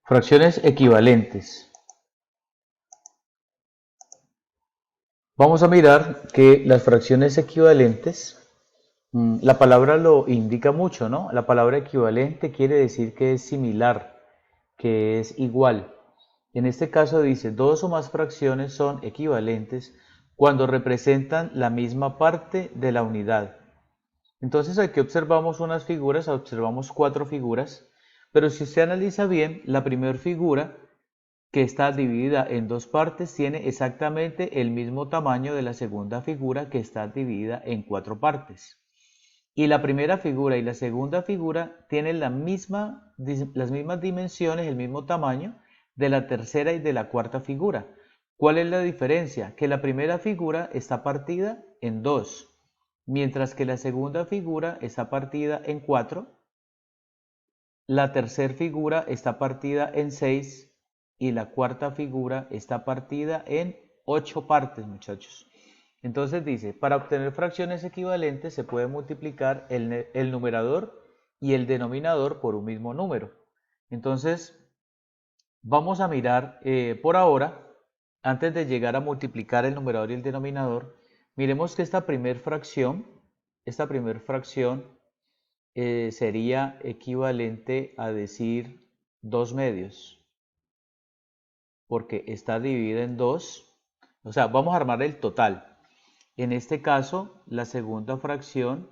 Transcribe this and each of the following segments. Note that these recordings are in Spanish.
Fracciones equivalentes. Vamos a mirar que las fracciones equivalentes, la palabra lo indica mucho, ¿no? La palabra equivalente quiere decir que es similar, que es igual. En este caso dice, dos o más fracciones son equivalentes cuando representan la misma parte de la unidad. Entonces aquí observamos unas figuras, observamos cuatro figuras, pero si usted analiza bien, la primera figura que está dividida en dos partes tiene exactamente el mismo tamaño de la segunda figura que está dividida en cuatro partes. Y la primera figura y la segunda figura tienen las mismas dimensiones, el mismo tamaño de la tercera y de la cuarta figura. ¿Cuál es la diferencia? Que la primera figura está partida en dos, mientras que la segunda figura está partida en cuatro, la tercera figura está partida en 6 y la cuarta figura está partida en 8 partes, muchachos. Entonces dice, para obtener fracciones equivalentes se puede multiplicar el numerador y el denominador por un mismo número. Entonces, vamos a mirar por ahora, antes de llegar a multiplicar el numerador y el denominador, miremos que esta primera fracción sería equivalente a decir 2 medios, porque está dividida en 2, o sea, vamos a armar el total. En este caso, la segunda fracción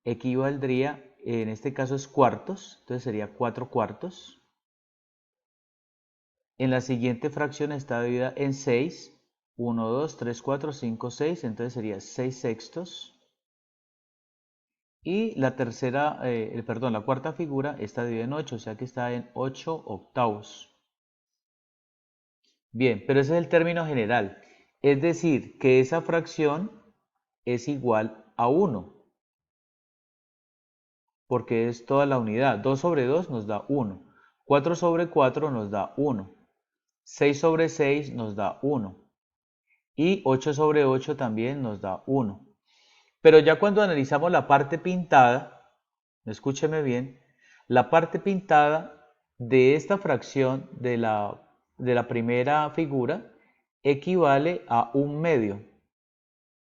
equivaldría, en este caso es cuartos, entonces sería 4 cuartos. En la siguiente fracción está dividida en 6, 1, 2, 3, 4, 5, 6, entonces sería 6 sextos. Y la la cuarta figura está dividida en 8, o sea que está en 8 octavos. Bien, pero ese es el término general. Es decir, que esa fracción es igual a 1, porque es toda la unidad. 2 sobre 2 nos da 1. 4 sobre 4 nos da 1. 6 sobre 6 nos da 1. Y 8 sobre 8 también nos da 1. Pero ya cuando analizamos la parte pintada, escúcheme bien, la parte pintada de esta fracción de la primera figura equivale a un medio,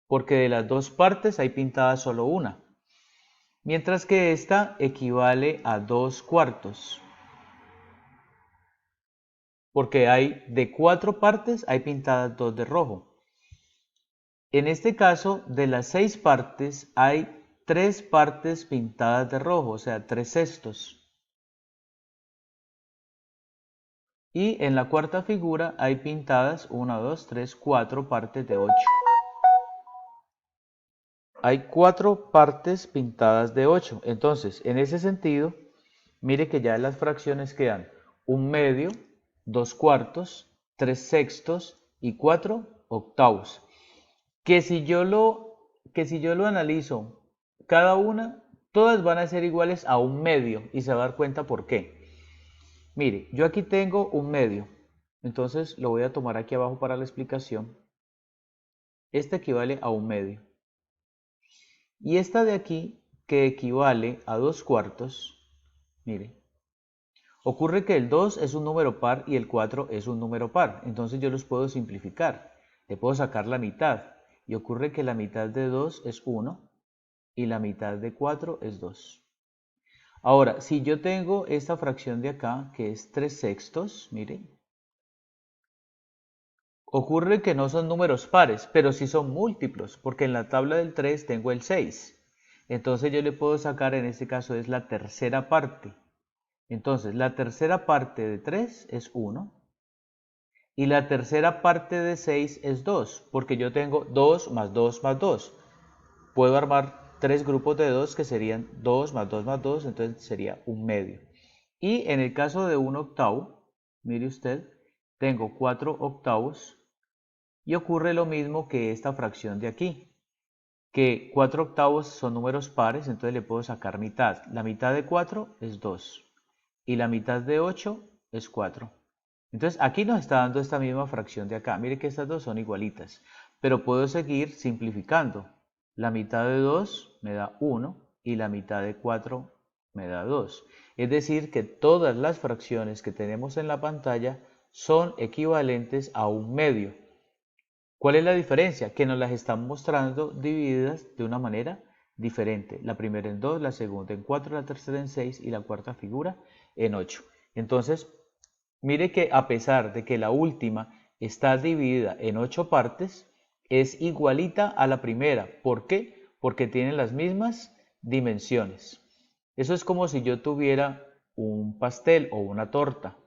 porque de las dos partes hay pintada solo una, mientras que esta equivale a 2 cuartos, porque hay de 4 partes hay pintadas 2 de rojo. En este caso, de las 6 partes hay 3 partes pintadas de rojo, o sea, 3 sextos. Y en la cuarta figura hay pintadas 1, 2, 3, 4 partes de 8. Hay 4 partes pintadas de 8. Entonces, en ese sentido, mire que ya las fracciones quedan un medio, 2 cuartos, 3 sextos y 4 octavos. Que si yo lo analizo, cada una, todas van a ser iguales a un medio y se va a dar cuenta por qué. Mire, yo aquí tengo un medio, entonces lo voy a tomar aquí abajo para la explicación. Este equivale a un medio. Y esta de aquí, que equivale a 2 cuartos, mire, ocurre que el 2 es un número par y el 4 es un número par, entonces yo los puedo simplificar. Le puedo sacar la mitad y ocurre que la mitad de 2 es 1 y la mitad de 4 es 2. Ahora, si yo tengo esta fracción de acá, que es 3 sextos, mire, ocurre que no son números pares, pero sí son múltiplos, porque en la tabla del 3 tengo el 6. Entonces yo le puedo sacar, en este caso es la tercera parte. Entonces, la tercera parte de 3 es 1 y la tercera parte de 6 es 2, porque yo tengo 2 más 2 más 2. Puedo armar tres grupos de 2 que serían 2 más 2 más 2, entonces sería un medio. Y en el caso de un octavo, mire usted, tengo 4 octavos y ocurre lo mismo que esta fracción de aquí, que 4 octavos son números pares, entonces le puedo sacar mitad. La mitad de 4 es 2 y la mitad de 8 es 4. Entonces aquí nos está dando esta misma fracción de acá. Mire que estas dos son igualitas, pero puedo seguir simplificando. La mitad de 2 me da 1 y la mitad de 4 me da 2. Es decir, que todas las fracciones que tenemos en la pantalla son equivalentes a un medio. ¿Cuál es la diferencia? Que nos las están mostrando divididas de una manera diferente. La primera en 2, la segunda en 4, la tercera en 6 y la cuarta figura en 8. Entonces, mire que a pesar de que la última está dividida en 8 partes, es igualita a la primera. ¿Por qué? Porque tienen las mismas dimensiones. Eso es como si yo tuviera un pastel o una torta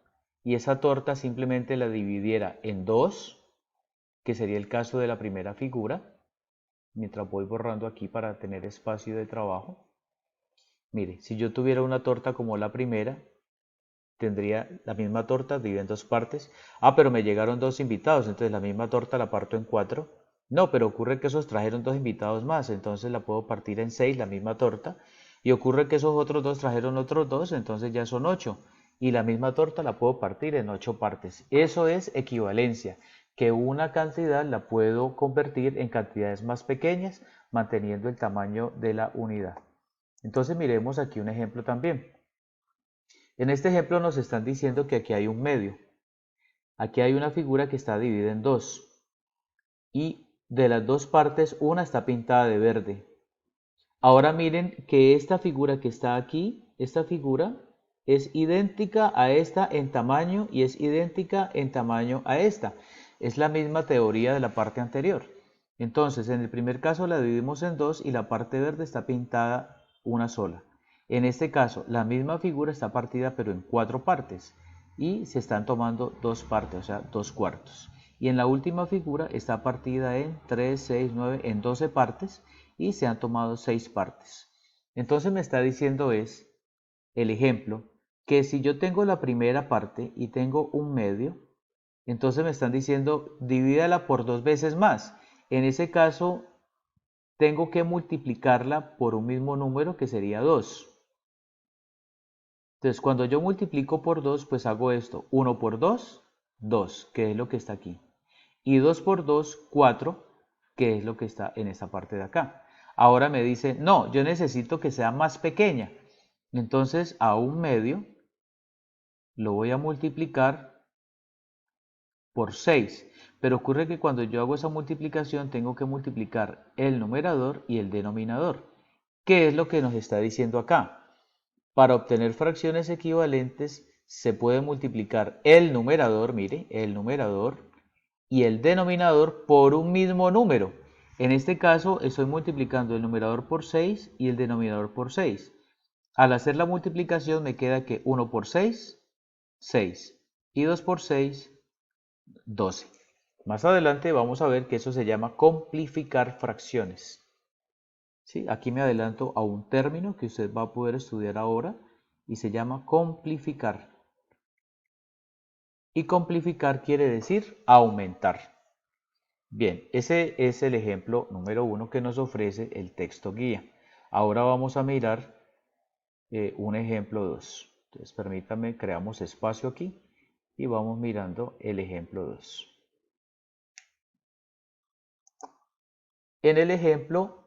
y esa torta simplemente la dividiera en 2, que sería el caso de la primera figura, mientras voy borrando aquí para tener espacio de trabajo. Mire, si yo tuviera una torta como la primera, tendría la misma torta dividida en 2 partes. Pero me llegaron 2 invitados, entonces la misma torta la parto en 4. No, pero ocurre que esos trajeron 2 invitados más, entonces la puedo partir en 6, la misma torta. Y ocurre que esos otros 2 trajeron otros 2, entonces ya son 8. Y la misma torta la puedo partir en 8 partes. Eso es equivalencia, que una cantidad la puedo convertir en cantidades más pequeñas, manteniendo el tamaño de la unidad. Entonces miremos aquí un ejemplo también. En este ejemplo nos están diciendo que aquí hay un medio. Aquí hay una figura que está dividida en 2. Y de las 2 partes, una está pintada de verde. Ahora miren que esta figura que está aquí, esta figura es idéntica a esta en tamaño y es idéntica en tamaño a esta. Es la misma teoría de la parte anterior. Entonces, en el primer caso la dividimos en 2 y la parte verde está pintada una sola. En este caso, la misma figura está partida pero en 4 partes y se están tomando 2 partes, o sea, 2 cuartos. Y en la última figura está partida en 3, 6, 9, en 12 partes y se han tomado 6 partes. Entonces me está diciendo es el ejemplo que si yo tengo la primera parte y tengo un medio, entonces me están diciendo divídala por 2 veces más. En ese caso tengo que multiplicarla por un mismo número que sería 2. Entonces cuando yo multiplico por 2, pues hago esto. 1 por 2, 2, que es lo que está aquí. Y 2 por 2, 4, que es lo que está en esta parte de acá. Ahora me dice, no, yo necesito que sea más pequeña. Entonces a un medio lo voy a multiplicar por 6. Pero ocurre que cuando yo hago esa multiplicación tengo que multiplicar el numerador y el denominador. ¿Qué es lo que nos está diciendo acá? Para obtener fracciones equivalentes se puede multiplicar el numerador, mire, el numerador y el denominador por un mismo número. En este caso estoy multiplicando el numerador por 6 y el denominador por 6. Al hacer la multiplicación me queda que 1 por 6, 6 y 2 por 6, 12. Más adelante vamos a ver que eso se llama compleficar fracciones. ¿Sí? Aquí me adelanto a un término que usted va a poder estudiar ahora y se llama compleficar. Y compleficar quiere decir aumentar. Bien, ese es el ejemplo número 1 que nos ofrece el texto guía. Ahora vamos a mirar un ejemplo 2. Entonces permítame, creamos espacio aquí y vamos mirando el ejemplo 2. En el ejemplo,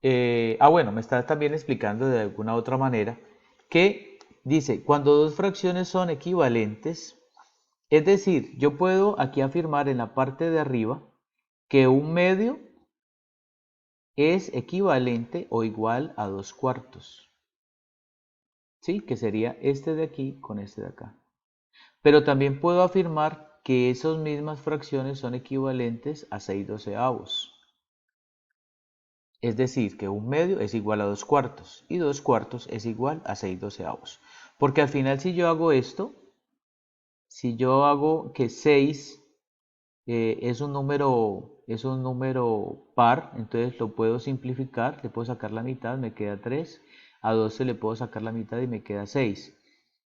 bueno, me está también explicando de alguna otra manera que dice, cuando dos fracciones son equivalentes, es decir, yo puedo aquí afirmar en la parte de arriba que un medio es equivalente o igual a 2 cuartos. ¿Sí? Que sería este de aquí con este de acá. Pero también puedo afirmar que esas mismas fracciones son equivalentes a 6 doceavos. Es decir, que un medio es igual a 2 cuartos y 2 cuartos es igual a 6 doceavos. Porque al final si yo hago esto, si yo hago que 6 es un número par, entonces lo puedo simplificar, le puedo sacar la mitad, me queda 3. A 12 le puedo sacar la mitad y me queda 6.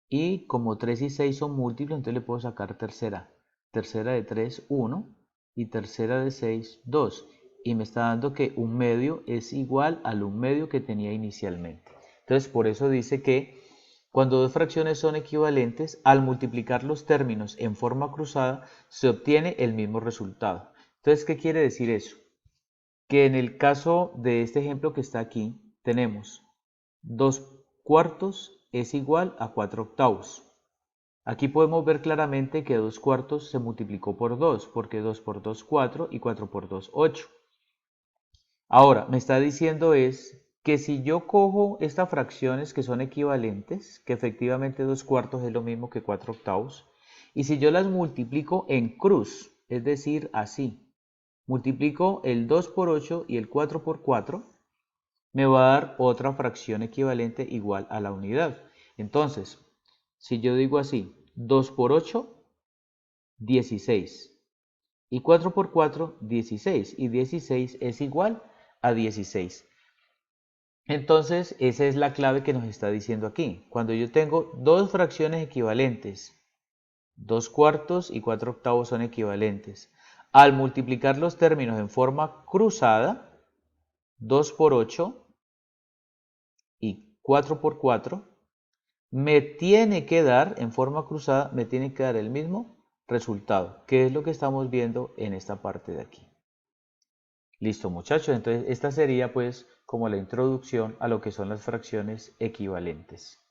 Y como 3 y 6 son múltiplos, entonces le puedo sacar tercera. Tercera de 3, 1. Y tercera de 6, 2. Y me está dando que un medio es igual al un medio que tenía inicialmente. Entonces por eso dice que cuando dos fracciones son equivalentes, al multiplicar los términos en forma cruzada, se obtiene el mismo resultado. Entonces, ¿qué quiere decir eso? Que en el caso de este ejemplo que está aquí, tenemos 2 cuartos es igual a 4 octavos. Aquí podemos ver claramente que 2 cuartos se multiplicó por 2, porque 2 por 2, 4 y 4 por 2, 8. Ahora, me está diciendo es que si yo cojo estas fracciones que son equivalentes, que efectivamente 2 cuartos es lo mismo que 4 octavos, y si yo las multiplico en cruz, es decir, así, multiplico el 2 por 8 y el 4 por 4, me va a dar otra fracción equivalente igual a la unidad. Entonces, si yo digo así, 2 por 8, 16. Y 4 por 4, 16. Y 16 es igual a 16. Entonces, esa es la clave que nos está diciendo aquí. Cuando yo tengo dos fracciones equivalentes, 2 cuartos y 4 octavos son equivalentes. Al multiplicar los términos en forma cruzada, 2 por 8 y 4 por 4, me tiene que dar, en forma cruzada, me tiene que dar el mismo resultado, que es lo que estamos viendo en esta parte de aquí. Listo, muchachos, entonces esta sería pues como la introducción a lo que son las fracciones equivalentes.